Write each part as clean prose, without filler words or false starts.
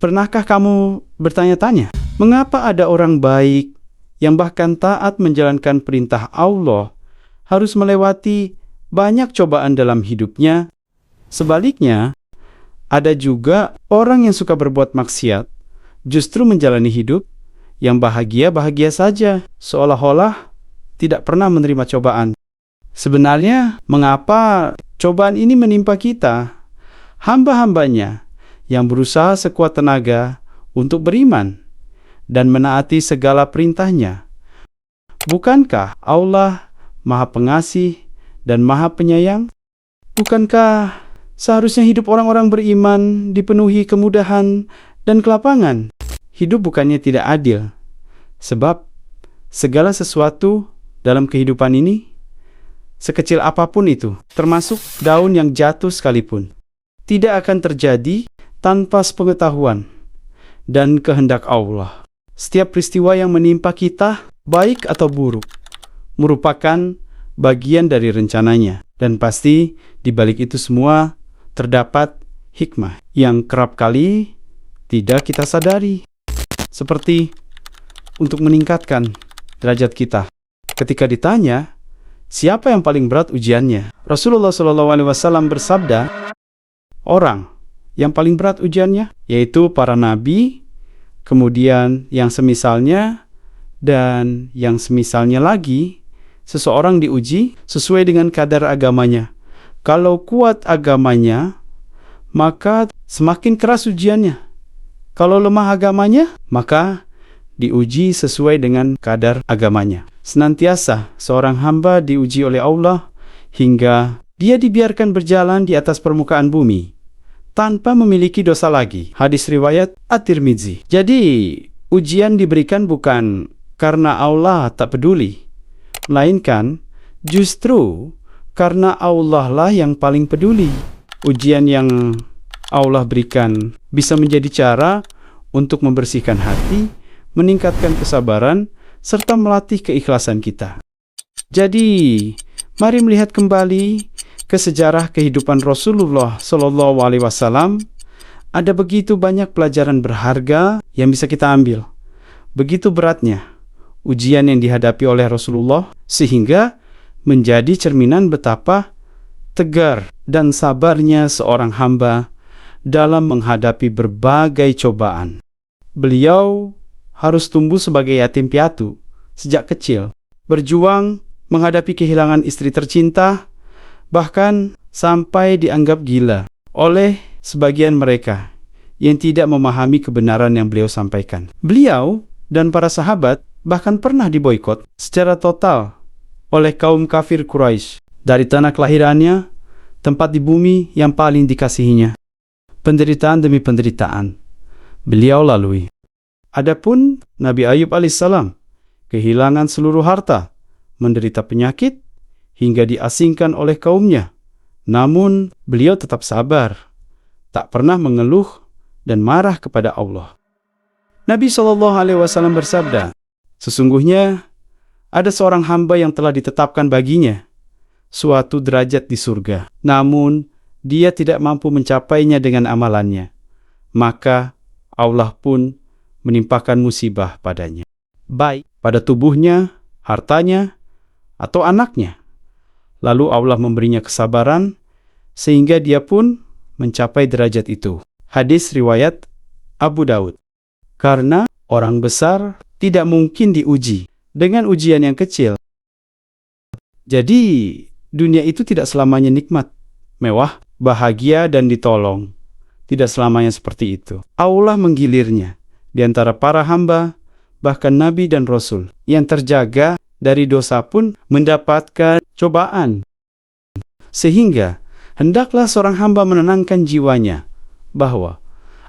Pernahkah kamu bertanya-tanya, mengapa ada orang baik yang bahkan taat menjalankan perintah Allah harus melewati banyak cobaan dalam hidupnya? Sebaliknya, ada juga orang yang suka berbuat maksiat, justru menjalani hidup yang bahagia-bahagia saja, seolah-olah tidak pernah menerima cobaan. Sebenarnya, mengapa cobaan ini menimpa kita, hamba-hambanya, yang berusaha sekuat tenaga untuk beriman dan menaati segala perintahnya? Bukankah Allah Maha Pengasih dan Maha Penyayang? Bukankah seharusnya hidup orang-orang beriman dipenuhi kemudahan dan kelapangan? Hidup bukannya tidak adil, sebab segala sesuatu dalam kehidupan ini, sekecil apapun itu, termasuk daun yang jatuh sekalipun, tidak akan terjadi tanpa sepengetahuan dan kehendak Allah. Setiap peristiwa yang menimpa kita, baik atau buruk, merupakan bagian dari rencananya. Dan pasti di balik itu semua terdapat hikmah yang kerap kali tidak kita sadari. Seperti untuk meningkatkan derajat kita. Ketika ditanya, siapa yang paling berat ujiannya? Rasulullah SAW bersabda, orang yang paling berat ujiannya, yaitu para nabi, kemudian yang semisalnya, dan yang semisalnya lagi. Seseorang diuji sesuai dengan kadar agamanya. Kalau kuat agamanya, maka semakin keras ujiannya. Kalau lemah agamanya, maka diuji sesuai dengan kadar agamanya. Senantiasa seorang hamba diuji oleh Allah hingga dia dibiarkan berjalan di atas permukaan bumi tanpa memiliki dosa lagi. Hadis riwayat At-Tirmidzi. Jadi, ujian diberikan bukan karena Allah tak peduli, melainkan justru karena Allah lah yang paling peduli. Ujian yang Allah berikan bisa menjadi cara untuk membersihkan hati, meningkatkan kesabaran, serta melatih keikhlasan kita. Jadi, mari melihat kembali ke sejarah kehidupan Rasulullah SAW. Ada begitu banyak pelajaran berharga yang bisa kita ambil. Begitu beratnya ujian yang dihadapi oleh Rasulullah, sehingga menjadi cerminan betapa tegar dan sabarnya seorang hamba dalam menghadapi berbagai cobaan. Beliau harus tumbuh sebagai yatim piatu sejak kecil, berjuang menghadapi kehilangan istri tercinta, bahkan sampai dianggap gila oleh sebagian mereka yang tidak memahami kebenaran yang beliau sampaikan. Beliau dan para sahabat bahkan pernah diboikot secara total oleh kaum kafir Quraisy dari tanah kelahirannya, tempat di bumi yang paling dikasihinya. Penderitaan demi penderitaan beliau lalui. Adapun Nabi Ayub alaihissalam kehilangan seluruh harta, menderita penyakit, hingga diasingkan oleh kaumnya. Namun beliau tetap sabar, tak pernah mengeluh dan marah kepada Allah. Nabi SAW bersabda, sesungguhnya ada seorang hamba yang telah ditetapkan baginya suatu derajat di surga, namun dia tidak mampu mencapainya dengan amalannya. Maka Allah pun menimpakan musibah padanya, baik pada tubuhnya, hartanya, atau anaknya. Lalu Allah memberinya kesabaran sehingga dia pun mencapai derajat itu. Hadis riwayat Abu Daud. Karena orang besar tidak mungkin diuji dengan ujian yang kecil. Jadi, dunia itu tidak selamanya nikmat, mewah, bahagia, dan ditolong. Tidak selamanya seperti itu. Allah menggilirnya di antara para hamba, bahkan Nabi dan Rasul, yang terjaga dari dosa pun mendapatkan cobaan. Sehingga, hendaklah seorang hamba menenangkan jiwanya, bahwa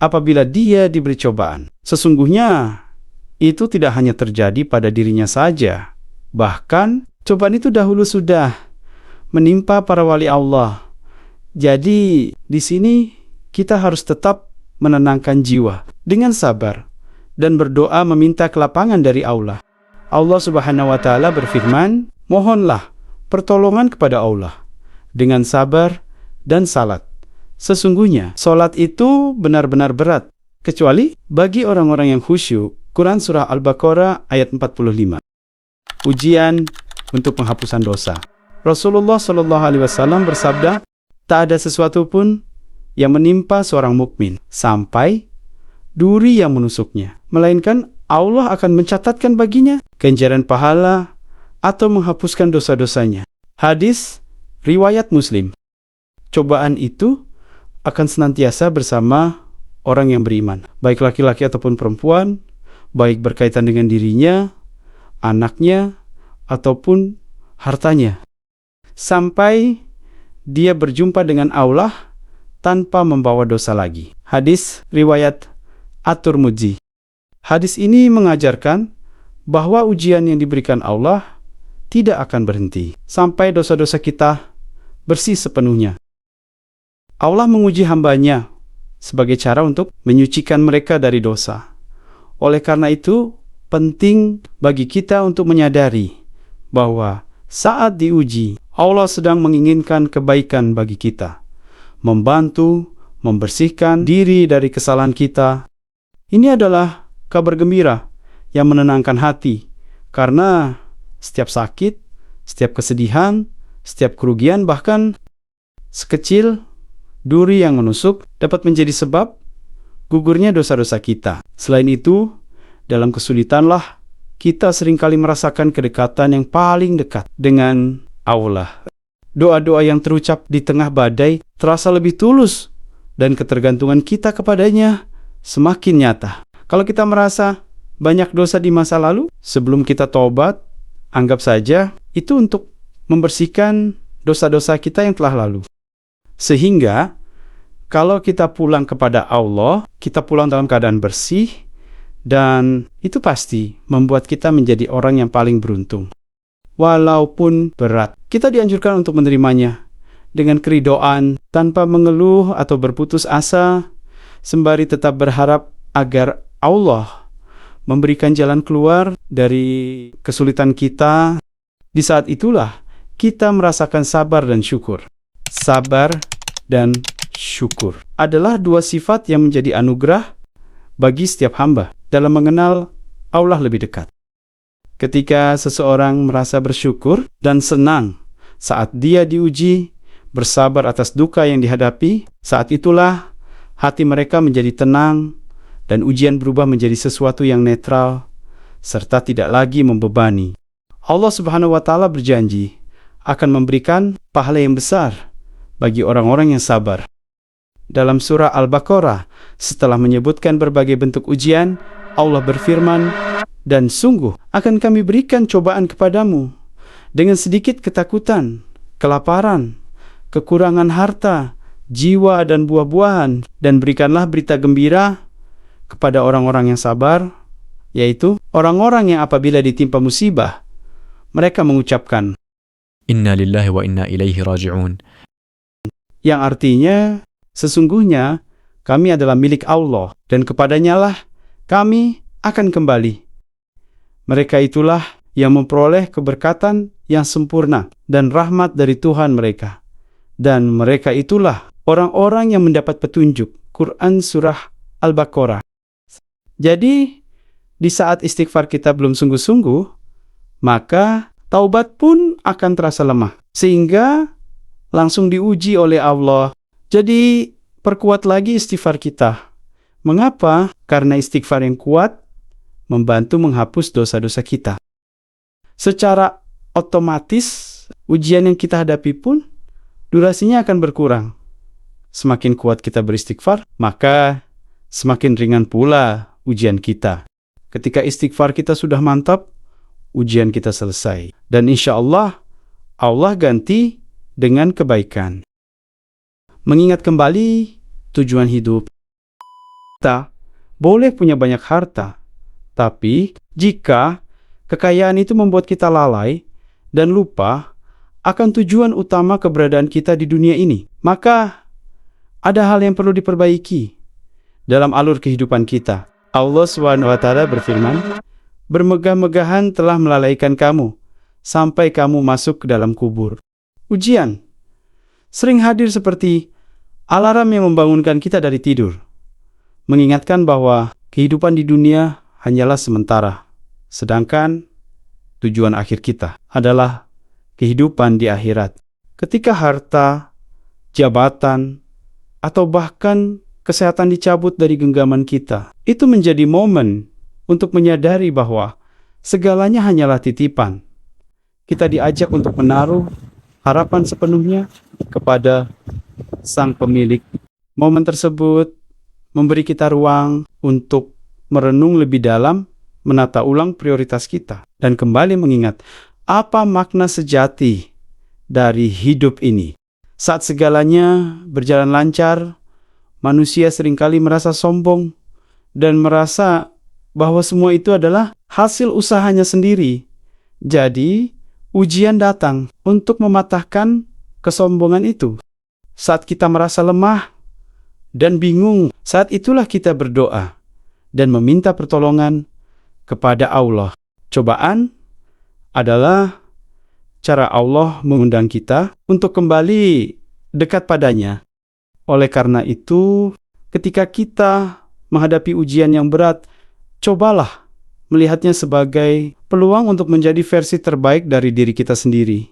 apabila dia diberi cobaan, sesungguhnya itu tidak hanya terjadi pada dirinya saja. Bahkan, cobaan itu dahulu sudah menimpa para wali Allah. Jadi, di sini kita harus tetap menenangkan jiwa dengan sabar dan berdoa meminta kelapangan dari Allah. Allah Subhanahu wa Ta'ala berfirman, mohonlah pertolongan kepada Allah dengan sabar dan salat. Sesungguhnya, salat itu benar-benar berat kecuali bagi orang-orang yang khusyuk. Quran Surah Al-Baqarah ayat 45. Ujian untuk penghapusan dosa. Rasulullah SAW bersabda, tak ada sesuatu pun yang menimpa seorang mukmin sampai duri yang menusuknya, melainkan Allah akan mencatatkan baginya ganjaran pahala atau menghapuskan dosa-dosanya. Hadis riwayat Muslim. Cobaan itu akan senantiasa bersama orang yang beriman, baik laki-laki ataupun perempuan, baik berkaitan dengan dirinya, anaknya, ataupun hartanya, sampai dia berjumpa dengan Allah tanpa membawa dosa lagi. Hadis riwayat At-Tirmidzi. Hadis ini mengajarkan bahwa ujian yang diberikan Allah tidak akan berhenti sampai dosa-dosa kita bersih sepenuhnya. Allah menguji hambanya sebagai cara untuk menyucikan mereka dari dosa. Oleh karena itu, penting bagi kita untuk menyadari bahwa saat diuji, Allah sedang menginginkan kebaikan bagi kita, membantu, membersihkan diri dari kesalahan kita. Ini adalah kabar gembira yang menenangkan hati, karena setiap sakit, setiap kesedihan, setiap kerugian, bahkan sekecil duri yang menusuk dapat menjadi sebab gugurnya dosa-dosa kita. Selain itu, dalam kesulitanlah kita seringkali merasakan kedekatan yang paling dekat dengan Allah. Doa-doa yang terucap di tengah badai terasa lebih tulus dan ketergantungan kita kepadanya semakin nyata. Kalau kita merasa banyak dosa di masa lalu, sebelum kita tobat, anggap saja itu untuk membersihkan dosa-dosa kita yang telah lalu. Sehingga, kalau kita pulang kepada Allah, kita pulang dalam keadaan bersih, dan itu pasti membuat kita menjadi orang yang paling beruntung. Walaupun berat, kita dianjurkan untuk menerimanya dengan keridoan, tanpa mengeluh atau berputus asa, sembari tetap berharap agar Allah memberikan jalan keluar dari kesulitan kita. Di saat itulah kita merasakan sabar dan syukur. Sabar dan syukur adalah dua sifat yang menjadi anugerah bagi setiap hamba dalam mengenal Allah lebih dekat. Ketika seseorang merasa bersyukur dan senang saat dia diuji, bersabar atas duka yang dihadapi, saat itulah hati mereka menjadi tenang dan ujian berubah menjadi sesuatu yang netral serta tidak lagi membebani. Allah Subhanahu wa Ta'ala berjanji akan memberikan pahala yang besar bagi orang-orang yang sabar. Dalam surah Al-Baqarah, setelah menyebutkan berbagai bentuk ujian, Allah berfirman, "Dan sungguh akan kami berikan cobaan kepadamu dengan sedikit ketakutan, kelaparan, kekurangan harta, jiwa dan buah-buahan, dan berikanlah berita gembira kepada orang-orang yang sabar, yaitu orang-orang yang apabila ditimpa musibah, mereka mengucapkan, Inna lillahi wa inna ilaihi raji'un. Yang artinya, sesungguhnya kami adalah milik Allah dan kepadanya lah kami akan kembali. Mereka itulah yang memperoleh keberkatan yang sempurna dan rahmat dari Tuhan mereka. Dan mereka itulah orang-orang yang mendapat petunjuk. Quran Surah Al-Baqarah. Jadi, di saat istighfar kita belum sungguh-sungguh, maka taubat pun akan terasa lemah. Sehingga langsung diuji oleh Allah. Jadi, perkuat lagi istighfar kita. Mengapa? Karena istighfar yang kuat membantu menghapus dosa-dosa kita. Secara otomatis, ujian yang kita hadapi pun durasinya akan berkurang. Semakin kuat kita beristighfar, maka semakin ringan pula ujian kita. Ketika istighfar kita sudah mantap, ujian kita selesai. Dan insya Allah, Allah ganti dengan kebaikan. Mengingat kembali tujuan hidup. Kita boleh punya banyak harta, tapi jika kekayaan itu membuat kita lalai dan lupa akan tujuan utama keberadaan kita di dunia ini, maka ada hal yang perlu diperbaiki dalam alur kehidupan kita. Allah SWT berfirman, "Bermegah-megahan telah melalaikan kamu sampai kamu masuk ke dalam kubur." Ujian sering hadir seperti alarm yang membangunkan kita dari tidur, mengingatkan bahwa kehidupan di dunia hanyalah sementara, sedangkan tujuan akhir kita adalah kehidupan di akhirat. Ketika harta, jabatan, atau bahkan kesehatan dicabut dari genggaman kita, itu menjadi momen untuk menyadari bahwa segalanya hanyalah titipan. Kita diajak untuk menaruh harapan sepenuhnya kepada Sang Pemilik. Momen tersebut memberi kita ruang untuk merenung lebih dalam, menata ulang prioritas kita, dan kembali mengingat apa makna sejati dari hidup ini. Saat segalanya berjalan lancar, manusia seringkali merasa sombong dan merasa bahwa semua itu adalah hasil usahanya sendiri. Jadi, ujian datang untuk mematahkan kesombongan itu. Saat kita merasa lemah dan bingung, saat itulah kita berdoa dan meminta pertolongan kepada Allah. Cobaan adalah cara Allah mengundang kita untuk kembali dekat padanya. Oleh karena itu, ketika kita menghadapi ujian yang berat, cobalah melihatnya sebagai peluang untuk menjadi versi terbaik dari diri kita sendiri.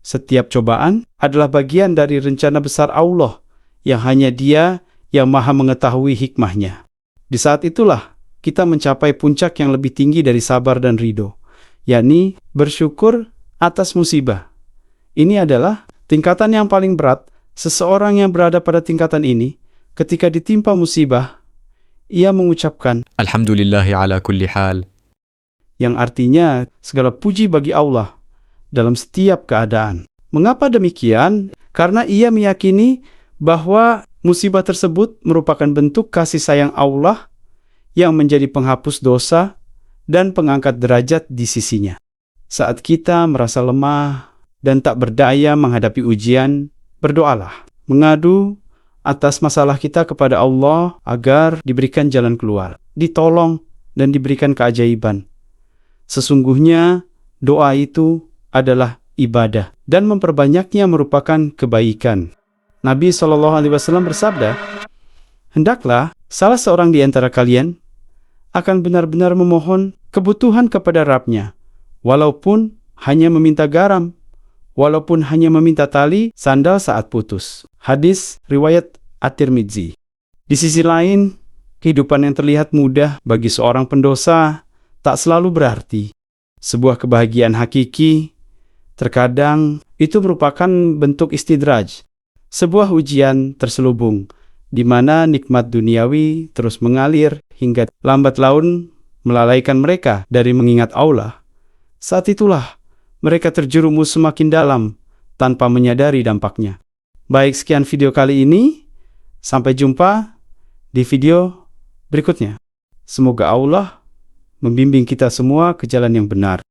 Setiap cobaan adalah bagian dari rencana besar Allah yang hanya Dia yang Maha mengetahui hikmahnya. Di saat itulah kita mencapai puncak yang lebih tinggi dari sabar dan ridho, yakni bersyukur atas musibah. Ini adalah tingkatan yang paling berat. Seseorang yang berada pada tingkatan ini, ketika ditimpa musibah, ia mengucapkan Alhamdulillahi ala kulli hal. yang artinya segala puji bagi Allah dalam setiap keadaan. Mengapa demikian? Karena ia meyakini bahwa musibah tersebut merupakan bentuk kasih sayang Allah yang menjadi penghapus dosa dan pengangkat derajat di sisinya. Saat kita merasa lemah dan tak berdaya menghadapi ujian, berdoalah, mengadu atas masalah kita kepada Allah agar diberikan jalan keluar, ditolong dan diberikan keajaiban. Sesungguhnya doa itu adalah ibadah dan memperbanyaknya merupakan kebaikan. Nabi SAW bersabda, "Hendaklah salah seorang di antara kalian akan benar-benar memohon kebutuhan kepada Rabb-Nya, walaupun hanya meminta garam, walaupun hanya meminta tali sandal saat putus." Hadis riwayat At-Tirmidzi. Di sisi lain, kehidupan yang terlihat mudah bagi seorang pendosa tak selalu berarti. Sebuah kebahagiaan hakiki terkadang itu merupakan bentuk istidraj, sebuah ujian terselubung, di mana nikmat duniawi terus mengalir hingga lambat laun melalaikan mereka dari mengingat Allah. Saat itulah mereka terjerumus semakin dalam tanpa menyadari dampaknya. Baik, sekian video kali ini. Sampai jumpa di video berikutnya. Semoga Allah membimbing kita semua ke jalan yang benar.